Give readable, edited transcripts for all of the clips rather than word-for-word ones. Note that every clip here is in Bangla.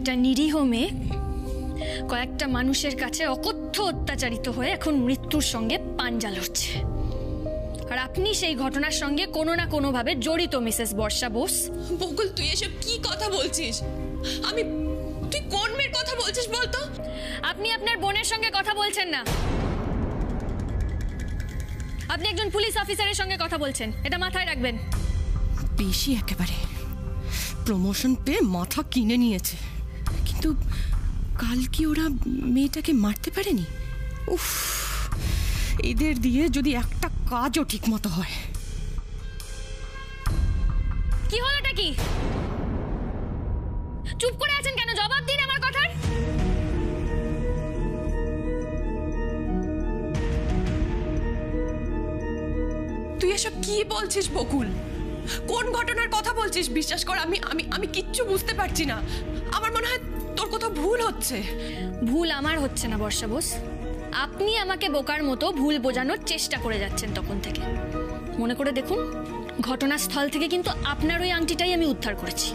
একটা নিরীহ মেয়ে কয়েকটা মানুষের কাছে অকথ্য অত্যাচারিত হয়ে এখন মৃত্যুর সঙ্গে পাঞ্জা লড়ছে, আর আপনি সেই ঘটনার সঙ্গে কোনো না কোনো ভাবে জড়িত মিসেস বর্ষা বোস। বকুল, তুই এসব কি কথা বলছিস? তুই কোন মেয়ের কথা বলছিস বলতো? আপনি আপনার বোনের সঙ্গে কথা বলছেন না, আপনি একজন পুলিশ অফিসারের সঙ্গে কথা বলছেন, এটা মাথায় রাখবেন। বেশি একেবারে প্রমোশন পেয়ে মাথা কিনে নিয়েছে, কিন্তু কাল কি ওরা মেয়েটাকে মারতে পারেনি? উফ, এদের দিয়ে যদি একটা কাজও ঠিক মতো হয়। কি হলোটা কি? চুপ করে আছেন কেন? জবাব দিন আমার কথার। তুই এসব কি বলছিস বকুল? কোন ঘটনার কথা বলছিস? বিশ্বাস কর, আমি কিচ্ছু বুঝতে পারছি না। আমার মনে হয় তোর কোথাও ভুল হচ্ছে। ভুল আমার হচ্ছে না বর্ষা বোস, আপনি আমাকে বোকার মতো ভুল বোঝানোর চেষ্টা করে যাচ্ছেন তখন থেকে। মনে করে দেখুন, ঘটনাস্থল থেকে কিন্তু আপনার ওই আংটিটাই আমি উদ্ধার করেছি,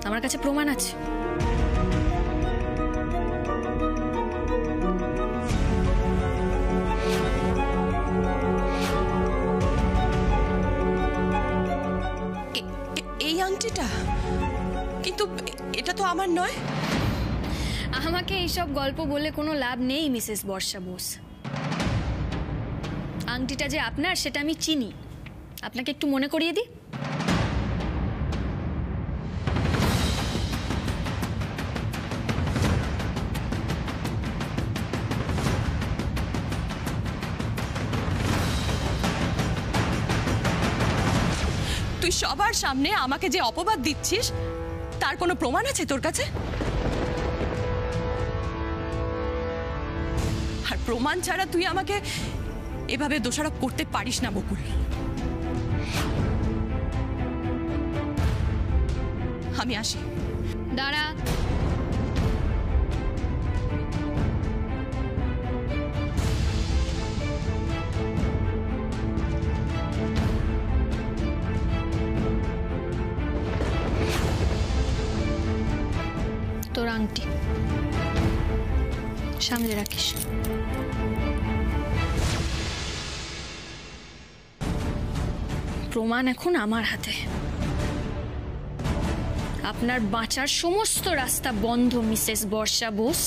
আমার কাছে প্রমাণ আছে। এই আংটিটা? কিন্তু এটা তো আমার নয়। আমাকে এইসব গল্প বলে কোনো লাভ নেই মিসেস বর্ষা বোস। আংটিটা যে আপনার সেটা আমি চিনি, আপনাকে একটু মনে করিয়ে দিই। তুই সবার সামনে আমাকে যে অপবাদ দিচ্ছিস তার কোনো প্রমাণ আছে তোর কাছে? আর প্রমাণ ছাড়া তুই আমাকে এভাবে দোষারোপ করতে পারিস না বকুল। আমি আসি। দাঁড়া, তোর আংটি সামনে রাখিস। প্রমাণ এখন আমার হাতে, আপনার বাঁচার সমস্ত রাস্তা বন্ধ মিসেস বর্ষা বোস।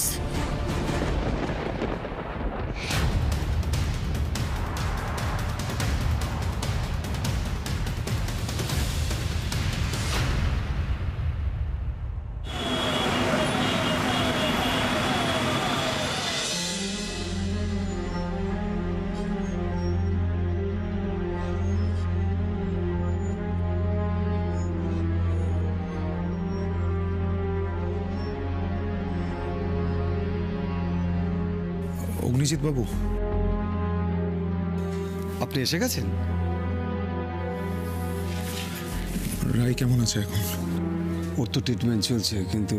অগ্নিজিৎ বাবু, আপনি এসে গেছেন? রাই কেমন আছে এখন? ওর তো ট্রিটমেন্ট চলছে, কিন্তু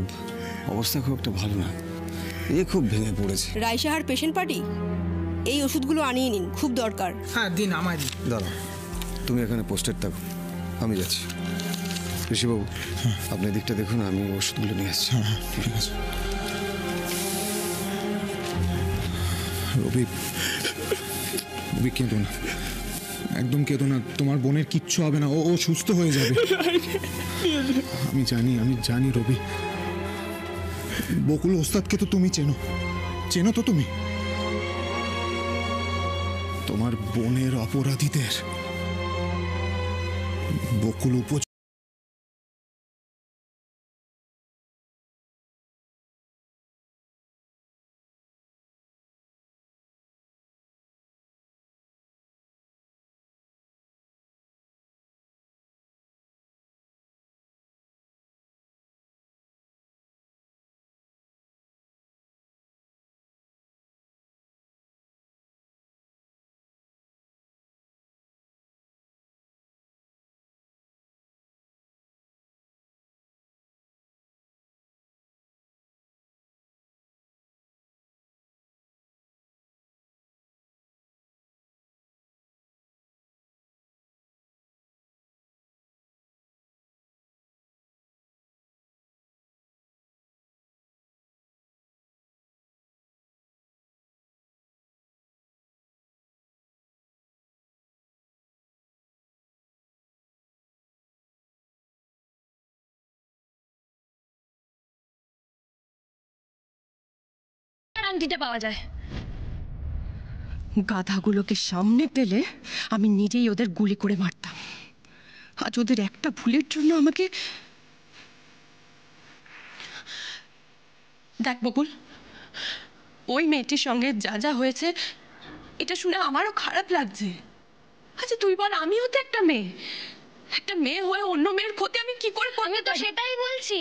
অবস্থা খুব একটা ভালো না। খুব ভেঙে পড়েছে। রায়সাহার পেশেন্ট পার্টি, এই ওষুধগুলো আনিয়ে নিন, খুব দরকার। হ্যাঁ দিন, আমায় দিন। দাঁড়া, তুমি এখানে পোস্টেড থাকো, আমি যাচ্ছি। ঋষিবাবু, আপনি দিকটা দেখুন, আমি ওষুধগুলো নিয়ে আসছি। হ্যাঁ ঠিক আছে। রবি, কেঁদো না, একদম কেঁদো না। তোমার বোনের কিচ্ছু হবে না, ও সুস্থ হয়ে যাবে। আমি জানি রবি। বকুল ওস্তাদকে তো তুমি চেনো তো তুমি? তোমার বোনের অপরাধীদের বকুল আংটিটা পাওয়া যায়। গাধাগুলোকে সামনে পেলে আমি নিজেই ওদের গুলি করে মারতাম। আজ ওদের একটা ভুলের জন্য আমাকে। দেখ বকুল, ওই মেয়েটির সঙ্গে যা যা হয়েছে এটা শুনে আমারও খারাপ লাগছে। আচ্ছা তুই বল, আমিও তো একটা মেয়ে হয়ে অন্য মেয়ের ক্ষতি আমি কি করে করব? আমি তো সেটাই বলছি,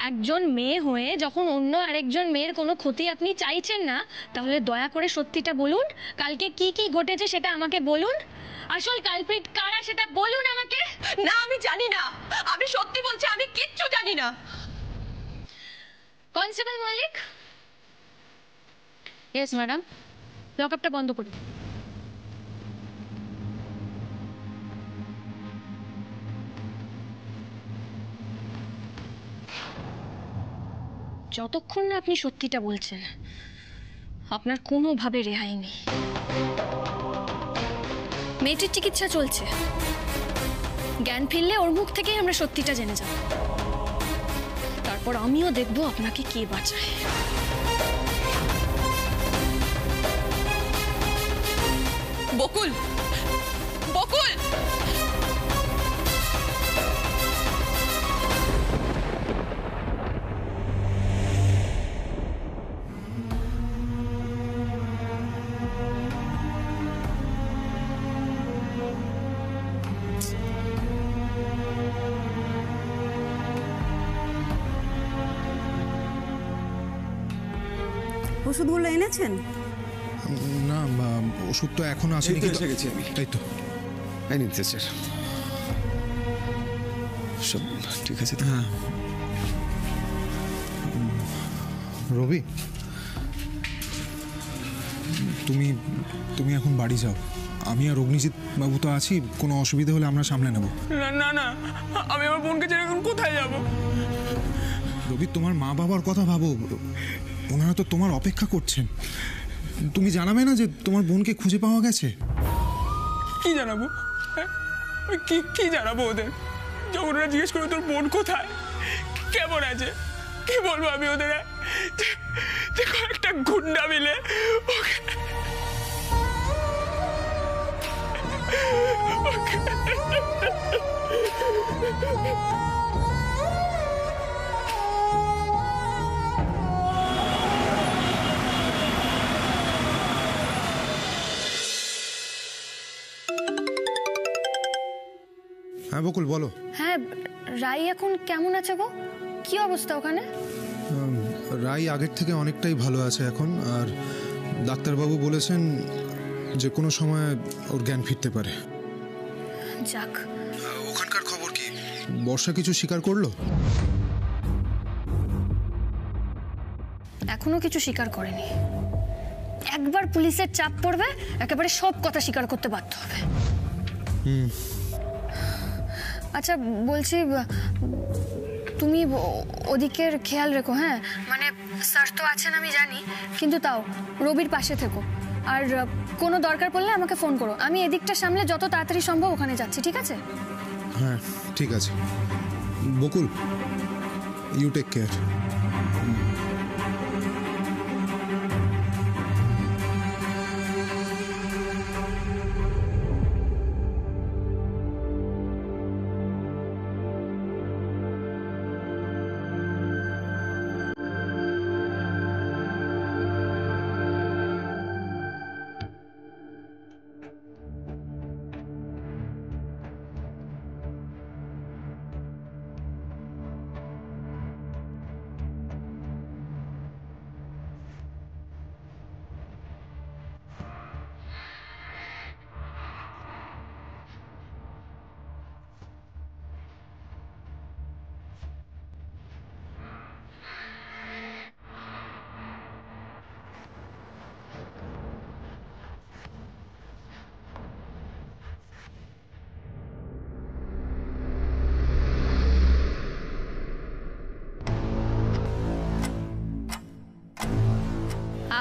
একজন মেয়ে হয়ে যখন অন্য আরেকজন মেয়ের কোনো ক্ষতি আপনি চাইছেন না, তাহলে দয়া করে সত্যিটা বলুন। কালকে কি কি ঘটেছে সেটা আমাকে বলুন। আসল কালপ্রিট কারা সেটা বলুন আমাকে। না আমি জানি না, আমি সত্যি বলছি, আমি কিচ্ছু জানি না। কনস্টেবল মল্লিক। ইয়েস ম্যাডাম, লকআপটা বন্ধ করুন। যতক্ষণ না আপনি সত্যিটা বলছেন, আপনার কোনোভাবে রেহাই নেই। মেয়েটির চিকিৎসা চলছে, জ্ঞান ফিরলে ওর মুখ থেকেই আমরা সত্যিটা জেনে যাব। তারপর আমিও দেখব আপনাকে কে বাঁচায়। বকুল, বকুল, ওষুধগুলো এনেছেন? না ওষুধ তো এখনো আসেনি। এই তো এসে গেছি আমি। তাই তো। আই নিন স্যার, সব ঠিক আছে তো? হ্যাঁ রবি, তুমি তুমি এখন বাড়ি যাও। আমি আর অগ্নিজিৎ বাবু তো আছি, কোনো অসুবিধা হলে আমরা সামলে নেব। না না না, আমি আমার বোনকে ছেড়ে এখন কোথায় যাব? রবি, তোমার মা বাবার কথা ভাবো, ওনারা তো তোমার অপেক্ষা করছেন। তুমি জানাবে না যে তোমার বোনকে খুঁজে পাওয়া গেছে? কি জানাবো? হ্যাঁ? আমি কি জানাবো ওদের? যখন ওরা জিজ্ঞেস করবে তোর বোন কোথায়, কেমন আছে, কি বলবো আমি ওদের? দেখো একটা গুন্ডা মিলে ওকে হ্যাঁ বকুল বলো। হ্যাঁ, রাই এখন কেমন আছে গো? কি অবস্থা ওখানে? রাই আগের থেকে অনেকটাই ভালো আছে এখন, আর ডাক্তারবাবু বলেছেন যে কোনো সময় ওর জ্ঞান ফিরতে পারে। যাক। ওখানকার খবর কি? বর্ষা কিছু স্বীকার করলো? এখনো কিছু স্বীকার করেনি। একবার পুলিশের চাপ পড়বে, একেবারে সব কথা স্বীকার করতে বাধ্য হবে। আচ্ছা বলছি, তুমি ওদিকের খেয়াল রেখো। হ্যাঁ, মানে স্যার তো আছেন আমি জানি, কিন্তু তাও রবির পাশে থেকো। আর কোনো দরকার পড়লে আমাকে ফোন করো। আমি এদিকটা সামলে যত তাড়াতাড়ি সম্ভব ওখানে যাচ্ছি, ঠিক আছে? হ্যাঁ ঠিক আছে বকুল, ইউ টেক কেয়ার।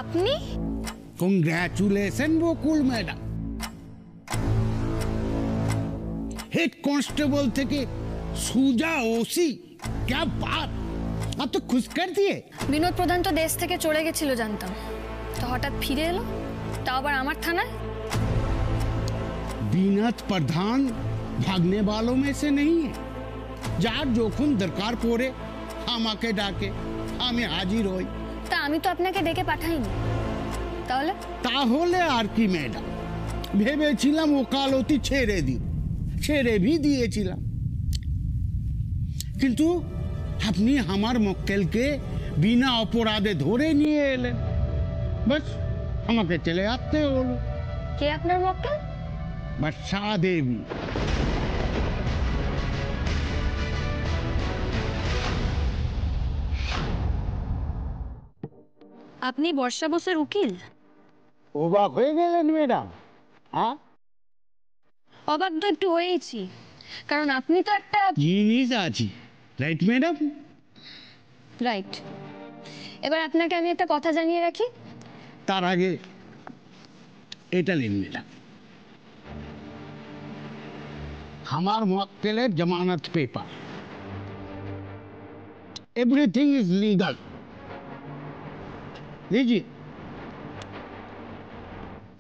আপনি? कॉन्ग्रेचुलेशन বকুল ম্যাডাম। হেড কনস্টেবল থেকে সুজা ওসি, क्या बात! अब तो खुश कर दिए। বিনোদ প্রধান তো দেশ থেকে চলে গেছিল জানতাম, তো হঠাৎ ফিরে এলো, তাও আবার আমার থানায়। बीनत प्रधान भागने वालों में से नहीं है। যার যখন দরকার পড়ে আমাকে ডাকে, আমি হাজির হই। তা আমি তো আপনাকে ডেকে পাঠাইনি, তাহলে? তাহলে আর কি ম্যাডাম, ভেবেছিলাম ওকালতি ছেড়ে দিব, ছেড়ে भी দিয়েছিলাম, কিন্তু আপনি আমার মক্কেলকে বিনা অপরাধে ধরে নিয়ে এলেন, বাস আমাকে চলে আসতে হলো। কে আপনার মক্কেল? বর্ষা দেবী। আপনি বর্ষা বোসের উকিল? অবাক হয়ে গেলেন ম্যাডাম? হ্যাঁ, অবাক তো একটু হয়েছি, কারণ আপনি তো একটা জিনিস আছি, রাইট ম্যাডাম? রাইট। এবার আপনাকে আমি একটা কথা জানিয়ে রাখি। তার আগে এটা নিন ম্যাডাম, আমার মক্কেলের जमानत पेपर, एवरीथिंग इज लीगल। लीजिए,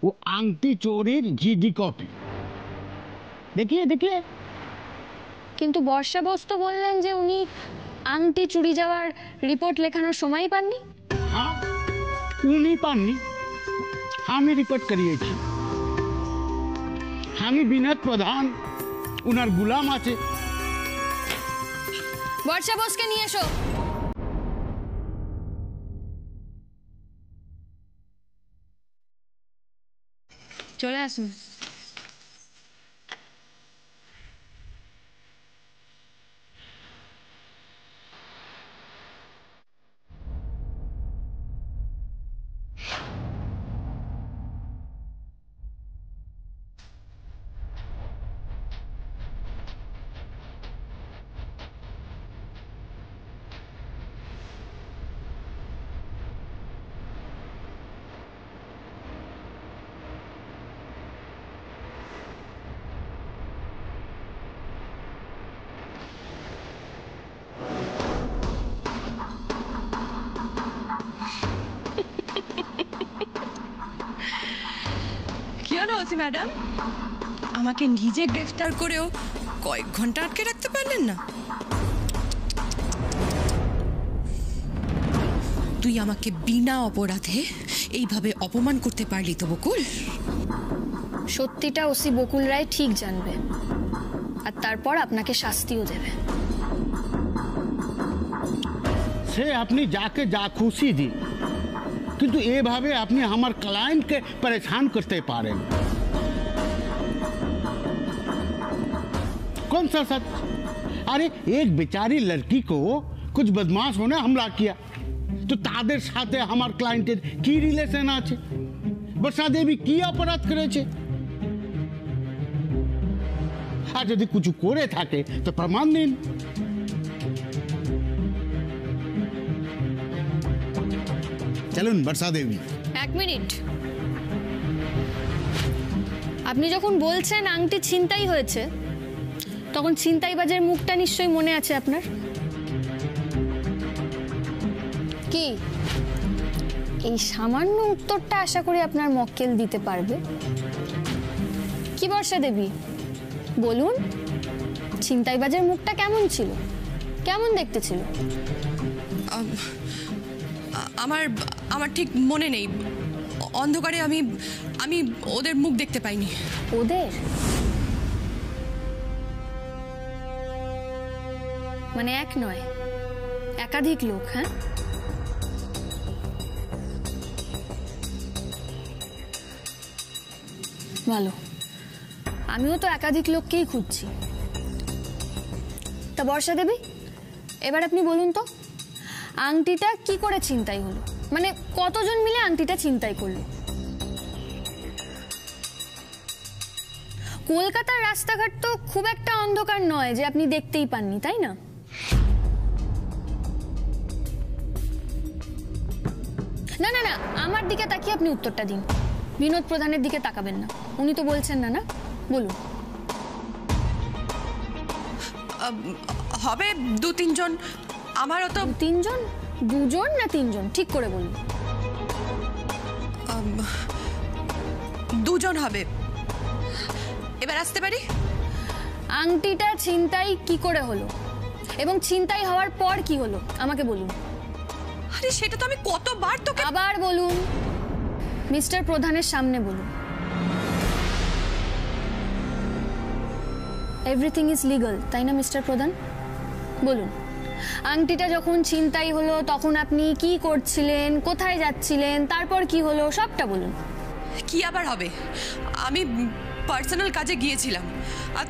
वो आंटी चोरीर जीडी कॉपी देखिए देखिए। কিন্তু বর্ষা বোস তো বললেন যে উনি আংটি চুরি যাওয়ার রিপোর্ট লেখানোর সময়ই পাননি। हाँ, उन्हीं पानी हमें रिपोर्ट करिए थी। हमें বিনোদ প্রধান উনার গুলাম আছে। বর্ষা বোসকে নিয়ে এসো। চলে আসুন। কি হলো ওসি ম্যাডাম, আমাকে নিজে গ্রেফতার করেও কয়েক ঘন্টা আটকে রাখতে পারলেন না? তুই আমাকে বিনা অপরাধে এইভাবে অপমান করতে পারলি তো বকুল? সত্যিটা ওসি বকুল রায় ঠিক জানবে, আর তারপর আপনাকে শাস্তিও দেবে। সে আপনি যাকে যা খুশি দিন, কিন্তু এভাবে আপনি আমার ক্লায়েন্টকে परेशान करते पारें। कौन सा सच? अरे एक बेचारी लड़की को कुछ बदमाशों ने हमला किया, तो তাদের সাথে আমার ক্লায়েন্টের কি রিলেশন আছে? বর্ষা দেবী কি অপরাধ করেছে? আর যদি কিছু করে থাকে তো প্রমাণ দিন। চলুন বর্ষা দেবী। এক মিনিট, আপনি যখন বলছেন আংটি ছিনতাই হয়েছে, তখন ছিনতাইবাজের মুখটা নিশ্চয়ই মনে আছে আপনার। কি এই সামান্য উত্তরটা আশা করি আপনার মক্কেল দিতে পারবে? কি বর্ষা দেবী, বলুন, ছিনতাইবাজের মুখটা কেমন ছিল, কেমন দেখতে ছিল? আমার আমার ঠিক মনে নেই, অন্ধকারে আমি আমি ওদের মুখ দেখতে পাইনি। ওদের মানে এক নয়, একাধিক লোক? হ্যাঁ, ভালো, আমিও তো একাধিক লোককেই খুঁজছি। তা বর্ষা দেবী, এবার আপনি বলুন তো, আংটিটা কি করে ছিনতাই হলো? মানে কতজন মিলে আংটিটা ছিনতাই করলো? কলকাতার রাস্তাঘাট তো খুব একটা অন্ধকার নয় যে আপনি দেখতেই পাননি, তাই না? না না না, আমার দিকে তাকিয়ে আপনি উত্তরটা দিন, বিনোদ প্রধানের দিকে তাকাবেন না। উনি তো বলছেন না, না বলুন। হবে 2-3 জন, আমারও তো তিনজন, দুজন না তিনজন, ঠিক করে বলুন। দুজন হবে। এবার আসতে পারি? আংটিটা ছিনতাই কি করে হলো এবং ছিনতাই হওয়ার পর কি হলো আমাকে বলুন। আরে সেটা তো আমি কতবার তোকে আবার বলুন, মিস্টার প্রধানের সামনে বলুন। এভরিথিং ইজ লিগাল, তাই না মিস্টার প্রধান? বলুন, আংটিটা যখন ছিনতাই হলো তখন আপনি কি করছিলেন, কোথায় যাচ্ছিলেন, তারপর কি হলো, সবটা বলুন। কি আবার হবে, আমি পার্সোনাল কাজে গিয়েছিলাম আর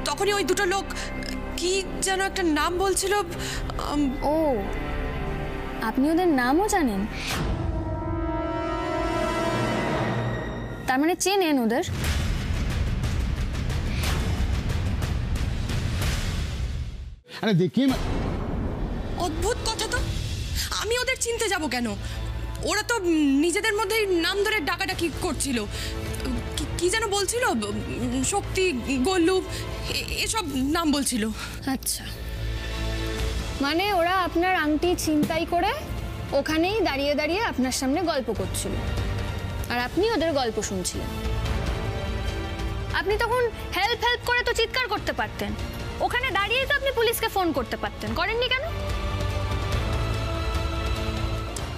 তখনই ওই দুটো লোক কি যেন একটা নাম বলছিল। ও, আপনি ওদের নামও জানেন? তার মানে চেনেন ওদের? अरे देखिए मैं অদ্ভুত কথা তো, আমি ওদের চিনতে যাব কেন? ওরা তো নিজেদের মধ্যেই নাম ধরে ডাকাডাকি করছিল। কি যেন বলছিল, শক্তি, গোল্লু, এসব নাম বলছিল। আচ্ছা, মানে ওরা আপনার আংটি ছিনতাই করে ওখানেই দাঁড়িয়ে দাঁড়িয়ে আপনার সামনে গল্প করছিল আর আপনি ওদের গল্প শুনছিলেন। আপনি তখন হেল্প করে তো চিৎকার করতে পারতেন, ওখানে দাঁড়িয়েই তো আপনি পুলিশকে ফোন করতে পারতেন, করেননি কেন?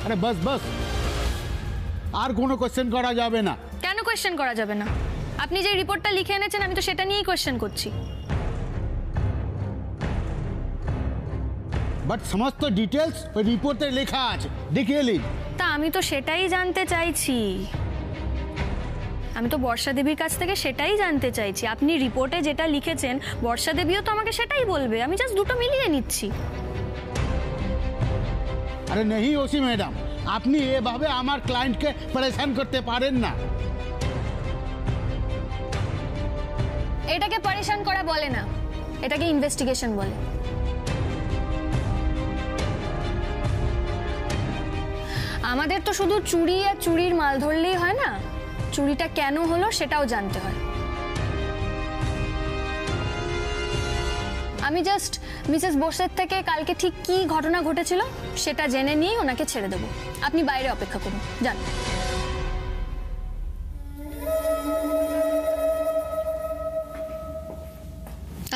अरे बस बस আর কোনো কোশ্চেন করা যাবে না। কেন কোয়েশ্চেন করা যাবে না? আপনি যে রিপোর্টটা লিখে এনেছেন আমি তো সেটা নিয়েই কোয়েশ্চেন করছি। বাট সমস্ত ডিটেলস ওই রিপোর্টে লেখা আছে, দেখিয়ে নিন। তা আমি তো সেটাই জানতে চাইছি, আমি তো বর্ষা দেবীর কাছ থেকে সেটাই জানতে চাইছি। আপনি রিপোর্টে যেটা লিখেছেন বর্ষা দেবীও তো আমাকে সেটাই বলবে, আমি জাস্ট দুটো মিলিয়ে নিচ্ছি। আরে नहीं ওসি ম্যাডাম, আপনি এভাবে আমার ক্লায়েন্টকে পরেশান করতে পারেন না। এটাকে পরেশান করা বলে না, এটাকে ইনভেস্টিগেশন বলে। আমাদের তো শুধু চুরি আর চুরির মাল ধরলেই হয় না, চুরিটা কেন হলো সেটাও জানতে হয়। আমি জাস্ট মিসেস বোসের থেকে কালকে ঠিক কি ঘটনা ঘটেছিল সেটা জেনে নিয়েই ওনাকে ছেড়ে দেবো। আপনি বাইরে অপেক্ষা করুন, যান।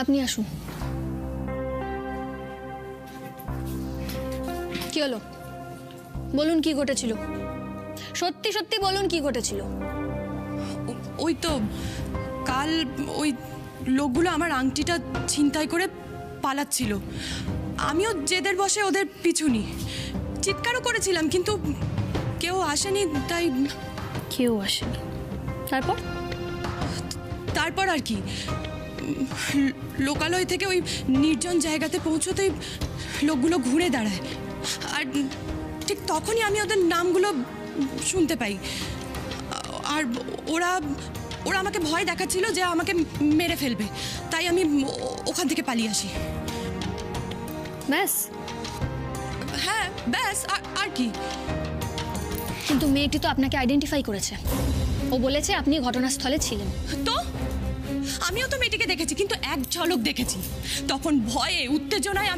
আপনি আসুন। কি হলো বলুন, কি ঘটেছিল? সত্যি সত্যি বলুন কি ঘটেছিল। ওই তো কাল ওই লোকগুলো আমার আংটিটা ছিনতাই করে পালাচ্ছিল, আমিও জেদের বসে ওদের পিছুনি চিৎকারও করেছিলাম, কিন্তু কেউ আসেনি। তাই কেউ আসেনি? তারপর আর কি, লোকালয় থেকে ওই নির্জন জায়গাতে পৌঁছতেই লোকগুলো ঘুরে দাঁড়ায় আর ঠিক তখনই আমি ওদের নামগুলো শুনতে পাই। আর ওরা ওরা আমাকে ভয় দেখাচ্ছিল যে আমাকে মেরে ফেলবে, তাই আমি ওখান থেকে পালিয়ে আসি। ব্যাস? হ্যাঁ ব্যাস, আর কি। কিন্তু মেয়েটি তো আপনাকে আইডেন্টিফাই করেছে, ও বলেছে আপনি ঘটনাস্থলে ছিলেন। তো আমিও তো মেয়েটিকে দেখেছি, কিন্তু এক ঝলক দেখেছি। তখন ভয়ে উত্তেজনায়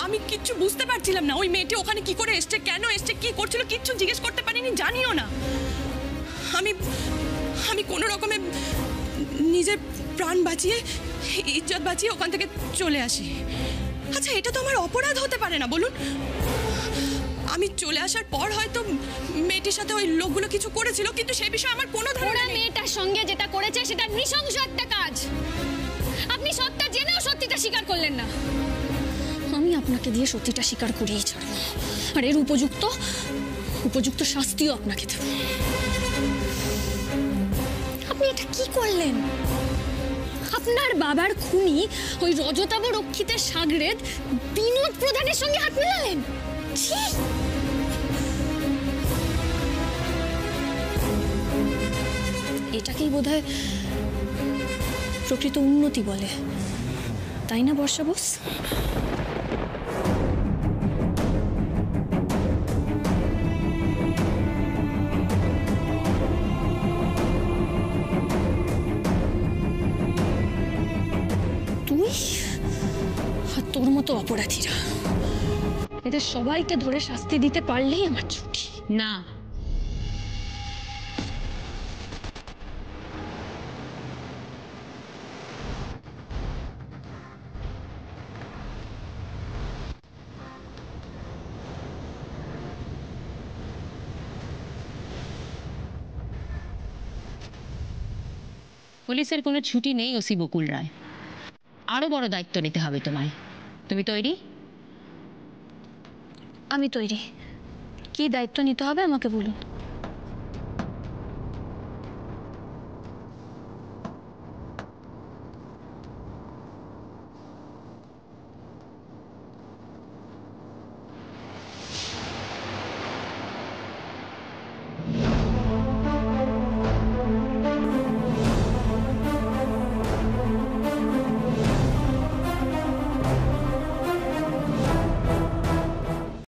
আমি কিচ্ছু বুঝতে পারছিলাম না। ওই মেয়েটি ওখানে কি করে এসছে, কেন এসছে, কি করছিল কিচ্ছু জিজ্ঞেস করতে পারিনি, জানিও না। আমি কোনো রকমে নিজের প্রাণ বাঁচিয়ে, ইজ্জত বাঁচিয়ে ওখান থেকে চলে আসি। আচ্ছা, এটা তো আমার অপরাধ হতে পারে না বলুন? আমি চলে আসার পর হয়তো মেয়েটির সাথে ওই লোকগুলো কিছু করেছিল, কিন্তু সেই বিষয়ে আমার কোনো ধারণা নেই। মেয়েটার সঙ্গে যেটা করেছে সেটা নৃশংস একটা কাজ। আপনি সত্যটা জেনেও সত্যিটা স্বীকার করলেন না। আমি আপনাকে দিয়ে সত্যিটা স্বীকার করেই ছাড়বো, আর এর উপযুক্ত শাস্তিও আপনাকে দেব। আপনি এটা কি করলেন? আপনার বাবার খুনি ওই রজতাভ রক্ষিতের সাগরেদ বিনোদ প্রধানের সঙ্গে হাত মেলালেন। এটাকেই বোধহয় প্রকৃত উন্নতি বলে, তাই না বর্ষা বোস? তুই আর তোর মতো অপরাধীরা এদের সবাইকে ধরে শাস্তি দিতে পারলেই আমার ছুটি। না, পুলিশের কোনো ছুটি নেই ওসি বকুল রায়। আরো বড় দায়িত্ব নিতে হবে তোমায়। তুমি তৈরি? আমি তৈরি। কি দায়িত্ব নিতে হবে আমাকে বলুন।